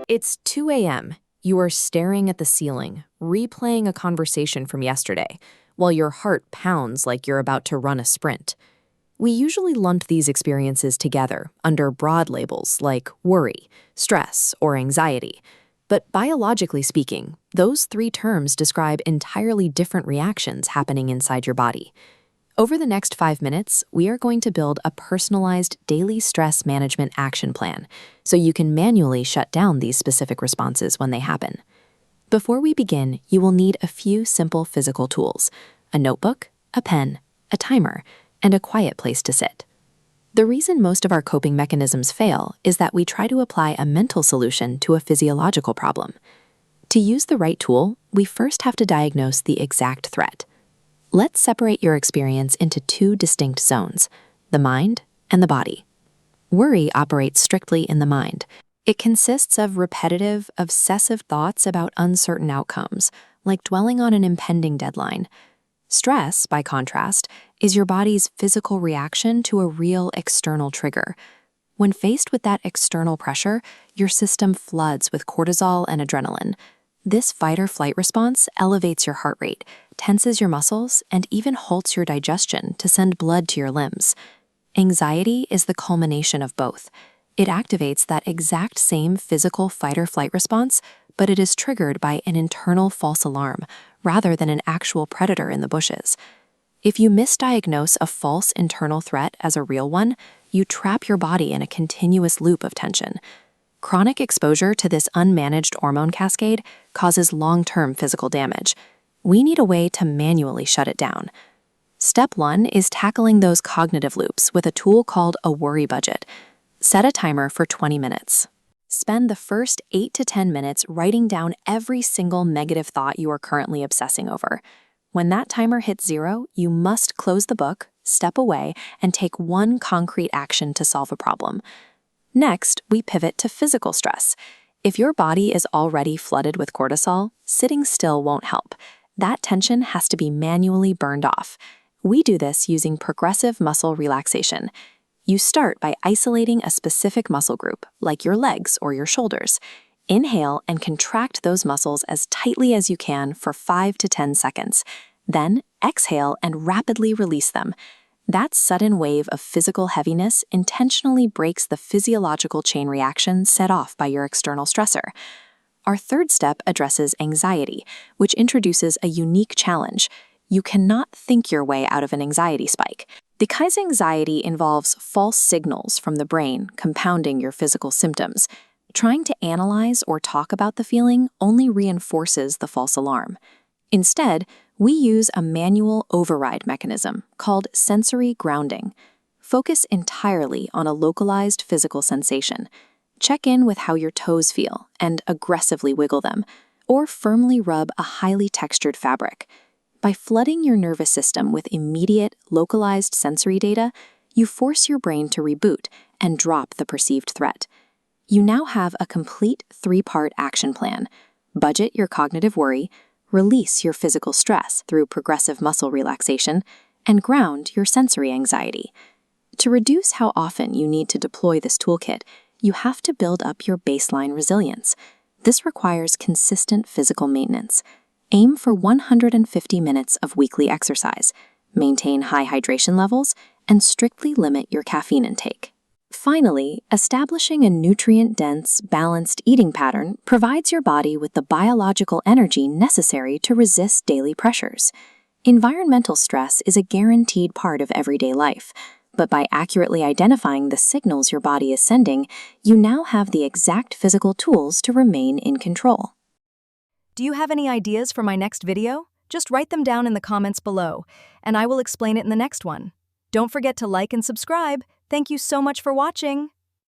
It's 2 a.m. You are staring at the ceiling, replaying a conversation from yesterday, while your heart pounds like you're about to run a sprint. We usually lump these experiences together under broad labels like worry, stress, or anxiety. But biologically speaking, those three terms describe entirely different reactions happening inside your body. Over the next 5 minutes, we are going to build a personalized daily stress management action plan so you can manually shut down these specific responses when they happen. Before we begin, you will need a few simple physical tools: a notebook, a pen, a timer, and a quiet place to sit. The reason most of our coping mechanisms fail is that we try to apply a mental solution to a physiological problem. To use the right tool, we first have to diagnose the exact threat. Let's separate your experience into two distinct zones: the mind and the body. Worry operates strictly in the mind. It consists of repetitive, obsessive thoughts about uncertain outcomes, like dwelling on an impending deadline. Stress, by contrast, is your body's physical reaction to a real external trigger. When faced with that external pressure, your system floods with cortisol and adrenaline. This fight-or-flight response elevates your heart rate, tenses your muscles, and even halts your digestion to send blood to your limbs. Anxiety is the culmination of both. It activates that exact same physical fight-or-flight response, but it is triggered by an internal false alarm rather than an actual predator in the bushes. If you misdiagnose a false internal threat as a real one, you trap your body in a continuous loop of tension. Chronic exposure to this unmanaged hormone cascade causes long-term physical damage. We need a way to manually shut it down. Step 1 is tackling those cognitive loops with a tool called a worry budget. Set a timer for 20 minutes. Spend the first 8 to 10 minutes writing down every single negative thought you are currently obsessing over. When that timer hits 0, you must close the book, step away, and take one concrete action to solve a problem. Next, we pivot to physical stress. If your body is already flooded with cortisol, sitting still won't help. That tension has to be manually burned off. We do this using progressive muscle relaxation. You start by isolating a specific muscle group, like your legs or your shoulders. Inhale and contract those muscles as tightly as you can for 5 to 10 seconds. Then exhale and rapidly release them. That sudden wave of physical heaviness intentionally breaks the physiological chain reaction set off by your external stressor. Our third step addresses anxiety, which introduces a unique challenge. You cannot think your way out of an anxiety spike. Because anxiety involves false signals from the brain compounding your physical symptoms, trying to analyze or talk about the feeling only reinforces the false alarm. Instead, we use a manual override mechanism called sensory grounding. Focus entirely on a localized physical sensation. Check in with how your toes feel and aggressively wiggle them, or firmly rub a highly textured fabric. By flooding your nervous system with immediate, localized sensory data, you force your brain to reboot and drop the perceived threat. You now have a complete 3-part action plan: budget your cognitive worry, release your physical stress through progressive muscle relaxation, and ground your sensory anxiety. To reduce how often you need to deploy this toolkit, you have to build up your baseline resilience. This requires consistent physical maintenance. Aim for 150 minutes of weekly exercise, maintain high hydration levels, and strictly limit your caffeine intake. Finally, establishing a nutrient-dense, balanced eating pattern provides your body with the biological energy necessary to resist daily pressures. Environmental stress is a guaranteed part of everyday life, but by accurately identifying the signals your body is sending, you now have the exact physical tools to remain in control. Do you have any ideas for my next video? Just write them down in the comments below, and I will explain it in the next one. Don't forget to like and subscribe. Thank you so much for watching.